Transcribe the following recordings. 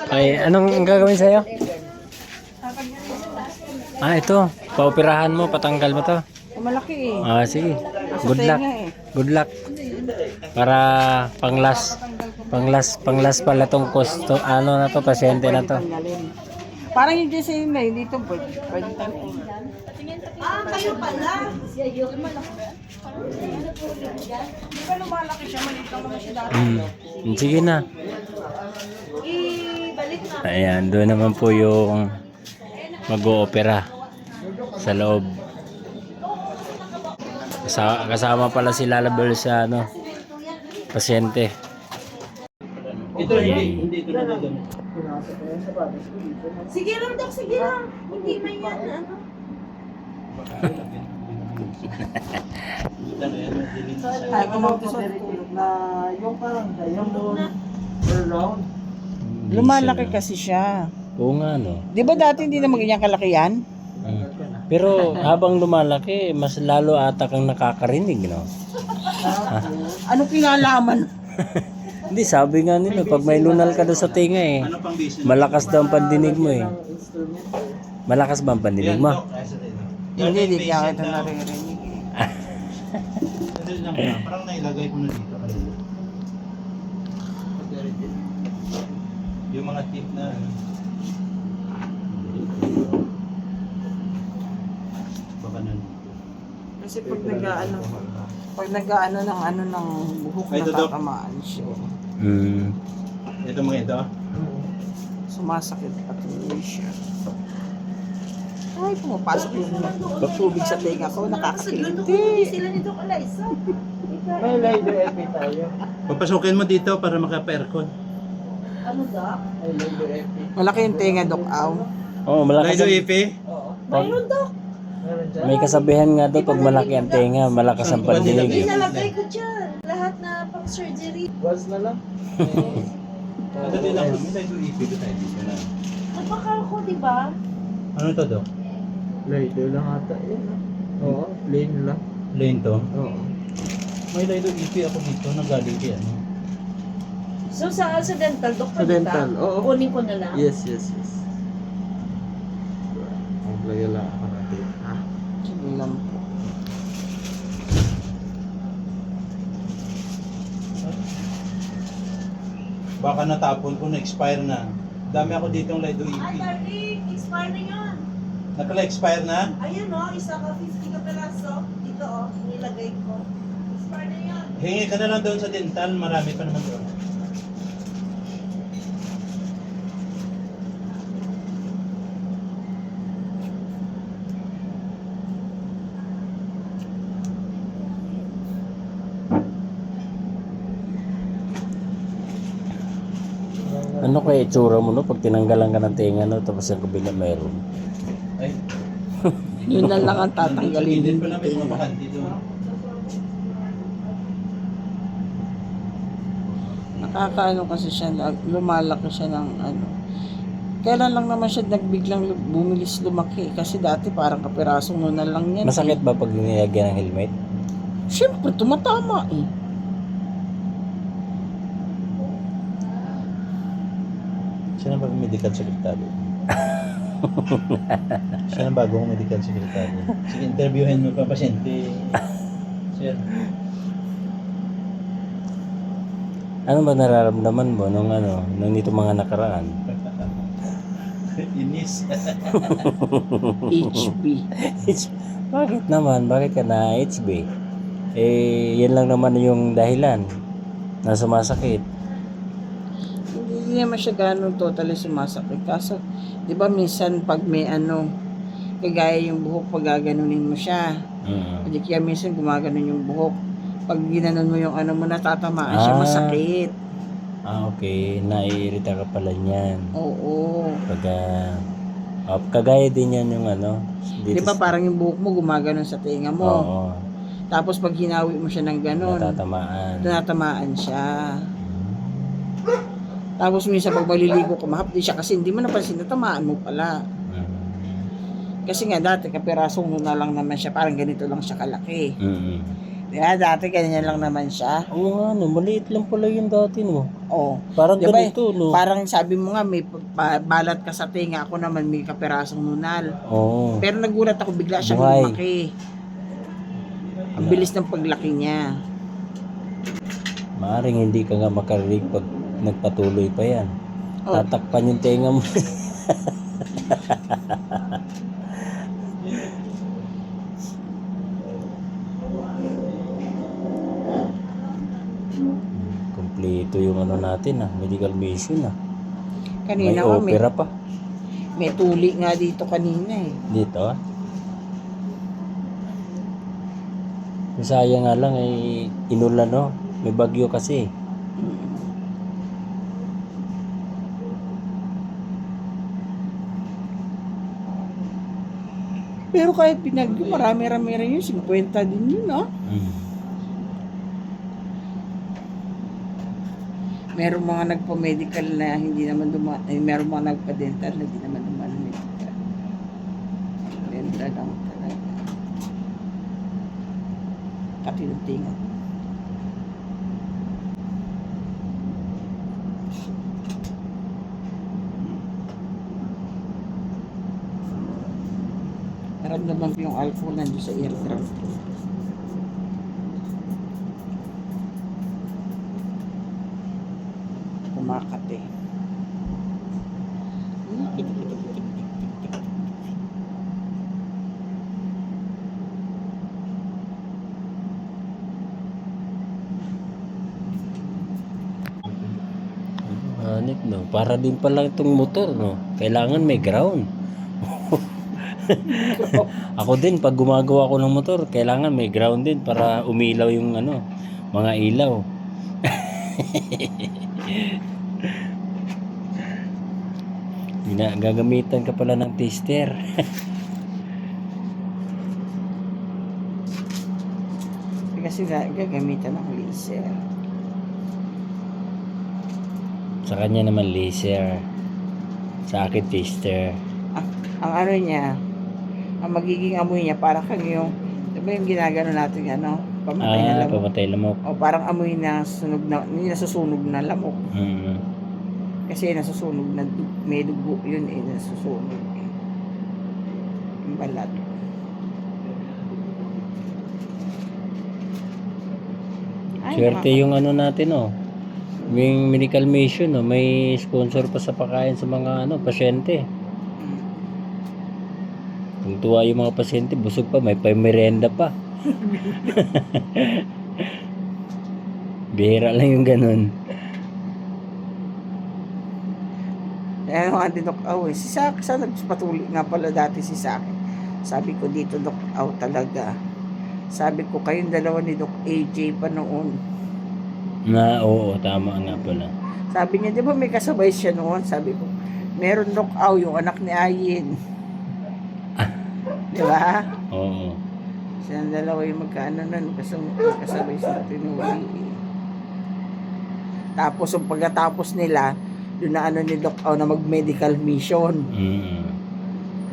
Ay, anong gagawin sa'yo? Ah, ito. Paoperahan mo, patanggal mo to. Malaki eh. Ah, sige. Good luck. Tenga eh. Good luck. Para panglas pala tong kusto. Ano na to, pasyente na to. Tanggalin. Parang yung Jesse na yun dito, pwede tanggalin. Ah, kayo pala. Di ba lumalaki siya? Maliit lang naman siya dati. Sige na. Ibalik na. Ayan, doon naman po yung mag-oopera sa loob. Kasama pala si Lalabel sa ano, pasyente. Ito hindi ito na ganun. Sige lang, Dok. Sige lang. Hindi may yan. Ano? Ay, kumakas sa na yung parang diamond round. Lumalaki kasi siya. Oo nga, no. Di ba dati hindi na magiging kalaki yan? Pero habang lumalaki, mas lalo ata kang nakakarinig, no? Ano kinalaman? Hindi, sabi nga nila, pag may lunal ka doon sa tinga eh, malakas daw ang pandinig mo eh. Malakas ba ang pandinig mo? Hindi, di kaya kita naririnig eh. Parang nailagay ko na dito. Yung mga tip na baka na Kasi pag nag-aano ng buhok Ay, na Dok. tatamaan siya. ito mga ito. Sumasakit at hindi siya. Ay, pumapasok yung tubig sa tenga ko, nakakakiliti. Sila ni Doc Eliza. May lighter epi tayo. Papasukin mo dito para makapa-aircon. Ano, Doc? May lighter epi. Malaki yung tenga, Dok Aw. Oo, malakas Lido ang, ipi. Mayroon, Doc. may kasabihan nga doon, pag malaki ang tenga, malakas ang pandinig. eh. Inalagay ko dyan. Lahat na pang surgery. Was na lang. Ito din lang. May lido ipi ko tayo dito na. Nagpakal ko, di ba? Ano to, Dok? Lighter lang ata yun. Oo, plain lang. Lane to. Oo. May lido ipi ako dito na galing kay ano. So, sa dental, Doc, Sa dental, oo. Kunin ko na lang. Yes. Maglayala ako natin. Ha? Sige lang po. Baka natapon ko na expire na. Dami ako dito ng lido Ay, ipi. darling, expire na yun. Nakala-expire na? Ayan o, isa ka 50 ka peraso. Dito o, nilagay ko. Expire na yun. Hingi ka na lang doon sa dental. Marami pa naman doon. Ano kaya itsura mo no, pag tinanggalan ka ng tenga no, tapos yung kabila mayroon. Ay, Yun na lang ang sa tatanggalin gilid din pa namin mga dito. bakanti doon. Nakakaano kasi siya, lumalaki siya ng ano. Kailan lang naman siya nagbiglang bumilis lumaki kasi dati parang kapirasong na lang yan. Masakit ba pag nilagyan ng helmet? Siyempre, tumatama eh. Siya na bagong medical secretary. Siya na bagong medical secretary. Sige, interviewin mo pa pasyente. Sir. Ano ba nararamdaman mo nung nito mga nakaraan? Inis. HB. Bakit naman? Bakit ka na HB? Eh, yan lang naman yung dahilan na sumasakit. Hindi naman siya ganun totally sumasakit. Kaso, di ba minsan pag may kagaya yung buhok pag gaganunin mo siya. Hindi kaya minsan gumaganon yung buhok. Pag ginanon mo yung mo, natatamaan siya, masakit. Ah, okay. Naiirita ka pala niyan. Oo. Kagaya din yan yung Di ba parang yung buhok mo gumaganon sa tenga mo. Oo. Tapos pag hinawi mo siya ng ganon, natatamaan siya. Tapos minsan pag maliligo ka, mahapdi siya kasi hindi mo napansin, natamaan mo pala. Kasi nga dati kapirasong na lang naman siya, parang ganito lang siya kalaki. Diba, dati ganyan lang naman siya. Oo nga, no, maliit lang pala yung dati, no. Oh. Parang Diba, ganito, no. parang sabi mo nga, may balat ka sa tinga. Ako naman may kaperasong nunal. Oo. Pero nagulat ako, bigla siyang Buhay. lumaki. Ang bilis ng paglaki niya. Maaring hindi ka nga makarinig pag nagpatuloy pa yan. Oh. Tatakpan yung tenga mo. Kompleto yung ano natin medical mission May Kanina nga, opera pa. may tuli nga dito kanina eh. Dito Sayang nga lang inulan may bagyo kasi. Pero kahit pinagyo, marami-rami rin yun. 50 din yun, no? Merong mga nagpa-medical na hindi naman merong mga nagpa-dental na hindi naman medical. Dental lang talaga. Katinuntingan. Naramdaman ko yung alcohol nandiyo sa eardrum. Kumakate. Hanip para din pala itong motor kailangan may ground. Ako din pag gumagawa ko ng motor kailangan may ground din para umilaw yung mga ilaw. Gagamitan ka pala ng tester. Kasi gagamitan ng laser. Sa kanya naman laser. Sa akin tester. Ang ano niya, ang magiging amoy niya para kang yung, diba yung ginagano natin pamatay na lamok. Pamatay lamok. O parang amoy na sunog na, hindi nasusunog na lamok. Kasi nasusunog na, may dugo yun nasusunog yung balat. Swerte yung natin yung medical mission may sponsor pa sa pagkain sa mga pasyente. Kung tuwa yung mga pasyente, busog pa, may merienda pa. Bihira lang yung ganun. Ano nga din Doc Au si Sak, saan nagpatuloy nga pala dati si Sak. Sabi ko dito Doc Au talaga. Sabi ko kayong dalawa ni Doc AJ pa noon. Oo, tama nga pala. Sabi niya, di ba may kasabay siya noon? Sabi ko, meron Doc Au, yung anak ni Ayin. Di ba? Oo. Silang dalawa yung magkaano nun, kasabay siya tinuli. Tapos, yung pagkatapos nila, doon na ni Doc Au na mag-medical mission.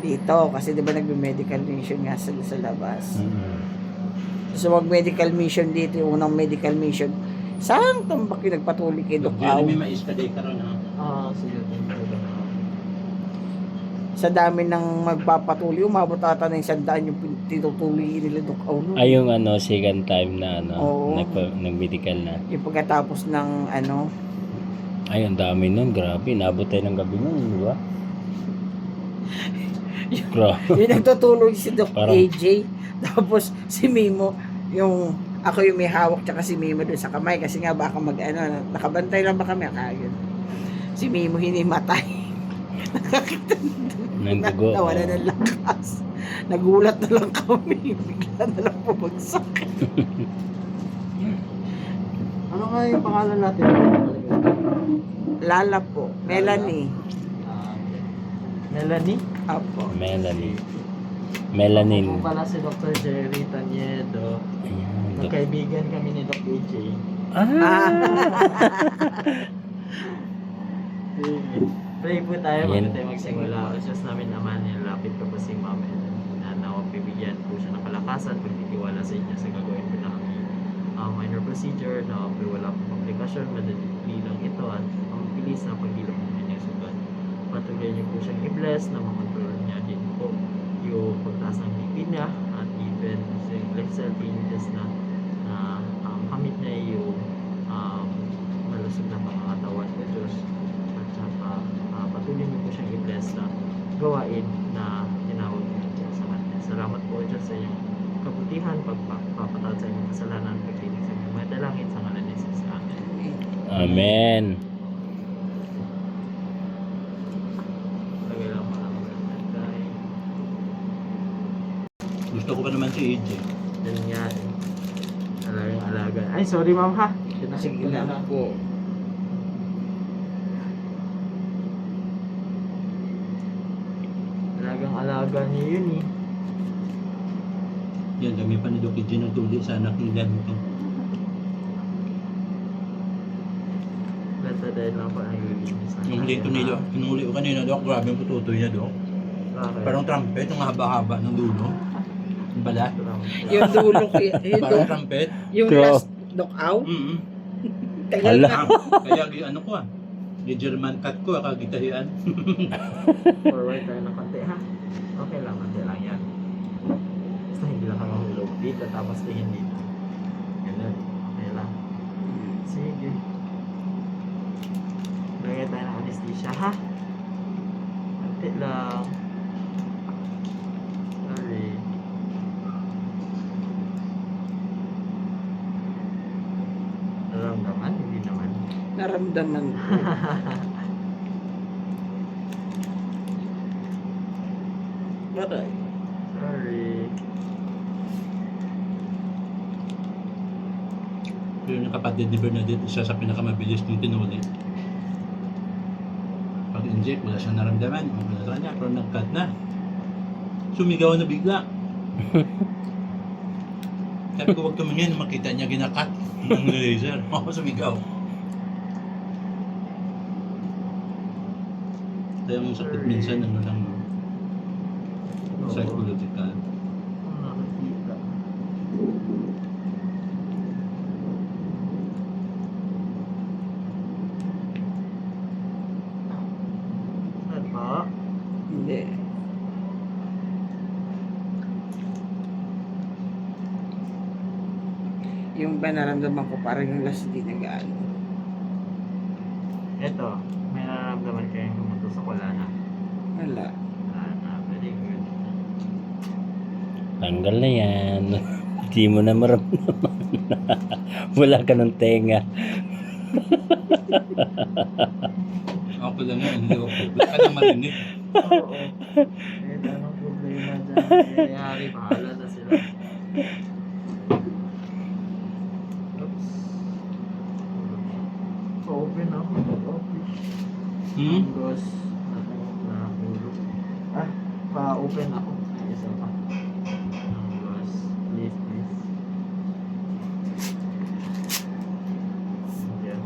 Dito, kasi di ba nag-medical mission nga sa labas. So, mag-medical mission dito, yung unang medical mission. Saan tambak yung nagpatuloy kay Doc Au? May mais-kaday ka ron Sige. Sa dami ng magpapatuloy, umabot ata ng 100 yung tinutuloy nila Doc Au. Ay, yung second time na Oo. nag-medical na. Yung pagkatapos ng Ay, ang dami nun. Grabe. Naabot tayo ng gabi nun, di ba? Grabe. yung nagtutuloy si Doc Parang- AJ. Tapos si Mimo, ako yung may hawak tsaka si Mimo doon sa kamay. Kasi nga baka nakabantay lang ba kami? Akagin. Si Mimo hinimatay. Nakakita Nang dugo. nawala ng lakas. Nagulat na lang kami. Bigla na lang pumagsak. Ano nga yung pangalan natin? Lala po. Melanie. Melanie? Apo. Melanin. Ako pala si Dr. Jerry Taniedo. Ayan, Magkaibigan kami ni Doc AJ. Pray po tayo Ayan. bago tayo magsimula. Diyos namin naman, nilapit ko po si Ma'am Ellen na nawang bibigyan po siya ng kalakasan, pagtitiwala sa inyo sa gagawin po namin. minor procedure na wala pong komplikasyon, madali lang ito at ang bilis na pagdilong ng kanyang sugat. Patuloy niyo po siyang i-bless na makontrol niya din po yung pagtaas ng BP niya at even sa left cell changes na kamit niya yung malusog na pangangatawan ng Diyos. At saka patuloy niyo po siyang i-bless na gawain na tinawag niyo po sa kanya. Salamat po Diyos sa iyong kabutihan, pagpapatawad sa inyong kasalanan, pagkinig sa inyong mga dalangin sa ngalan ni Jesus. Amen. Amen. Lagay lang mga tayo. Gusto ko pa naman si AJ. Yan yan. Alagang alaga. Ay, sorry ma'am ha. Sige lang po. Alagang alaga niyo yun eh. Yan, kami pa ni Doc AJ ng tuli sa anak nila nito. Basta dahil lang pa naglilinis. Yung dito nila, pinuli ko kanina, Doc, grabe yung pututoy niya, Doc. Bakit? Parang trumpet, yung haba-haba ng dulo. Yung balat. Yung dulo ko, yung, Parang trumpet. yung Bro. last knock-out. Tagal Hala. na. Kaya ano ko yung German cut ko, kagitahian. Forward tayo ng konti ha. Okay lang, konti lang yan. Basta hindi lang kami hulog dito tapos tingin dito. Ganun. Okay lang. Sige. Lagay tayo ng anesthesia ha. Konti lang. Sorry. Naramdaman? Hindi naman. Naramdaman ko. Baray. Sorry. Yung kapatid ni Bernadette, isa sa pinakamabilis ng tinuli. Pag-inject, wala siyang naramdaman. Wala sa kanya, pero nag-cut na. Sumigaw na bigla. Sabi ko, huwag tumingin, makita niya ginakat ng laser. Oo, sumigaw. Kaya yung sakit minsan, ano lang, psychological. Nakakita. Saan pa? Hindi. Yung ba naramdaman ko parang yung last di nagaan. Eto, may nararamdaman kayong pumunta sa kulana. Wala. Kulana, very good. Tanggal na yan. Hindi mo na maramdaman. Wala ka ng tenga. Ako lang yan, hindi ako. Ba't ka na marinig? Oo. Kahit anong problema dyan, nangyayari, bahala na sila. Oops. Pa-open ako. Okay. Anggos. Nahulog. Pa-open ako. Ay, isa pa. Anggos. Please, please. Ayan.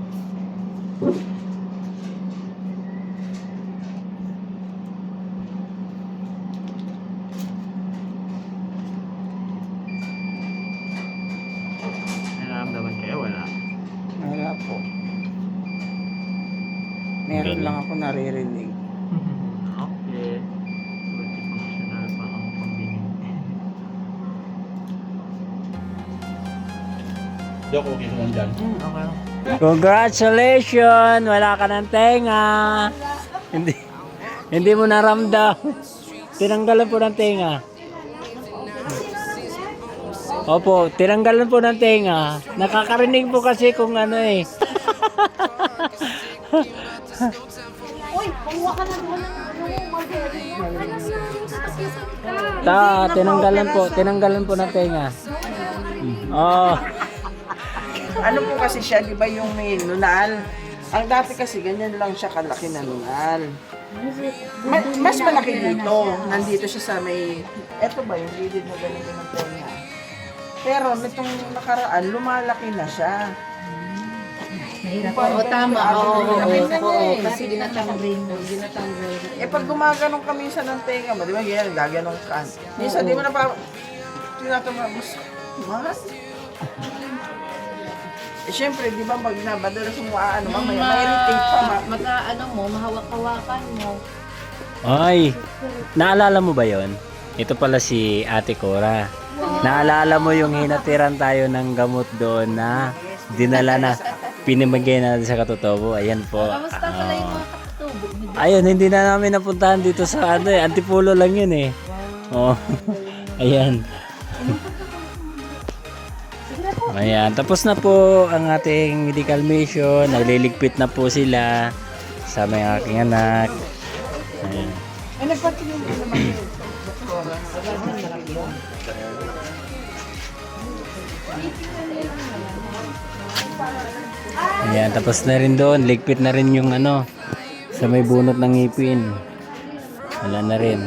May nararamdaman kayo? Wala. Wala po. Meron Ganun. lang ako naririnig. Okay. Multifunctional pa ang pambinig. Dok, okay ka lang dyan. Okay. Congratulations! Wala ka ng tenga. Hindi mo naramdam. Tinanggalan po ng tenga. Opo, tinanggalan po ng tenga. Nakakarinig po kasi kung ano eh. Uy, kumuha ka na doon ng mulberry. Ano na? Tinanggalan po ng tenga. Oh, Ano po kasi siya, di ba yung may lunal? Ang dati kasi ganyan lang siya kalaki na lunal. Mas malaki dito. Nandito siya sa may... Eto ba yung gilid na ganito ng tenga? Pero nitong nakaraan, lumalaki na siya. Mahirap. Oo, tama. Oo, kasi ginatanggal mo. Eh pag gumaganong ka minsan ng tenga mo, di ba ganyan, gaganong ka. Minsan di mo na pa... Tinatamang, mas... Eh, syempre, di ba, pag madalas mo ano, mamaya, may irritate pa. Mag-ano mo, mahawak-hawakan mo. Ay, naalala mo ba yon? Ito pala si Ate Cora. Naalala mo yung hinatiran tayo ng gamot doon na dinala na pinamigay natin sa Katutubo. Ayan po. Kamusta pala yung mga katutubo? Ayun, hindi na namin napuntahan dito sa ano eh. Antipolo lang yun eh. Oh. Ayan. Ayan. Tapos na po ang ating medical mission. Nagliligpit na po sila sa mga aking anak. Ayan. Eh, nagpatingin ko naman yung doktora. Ayan. Tapos na rin doon. Ligpit na rin yung ano sa may bunot ng ngipin. Wala na rin.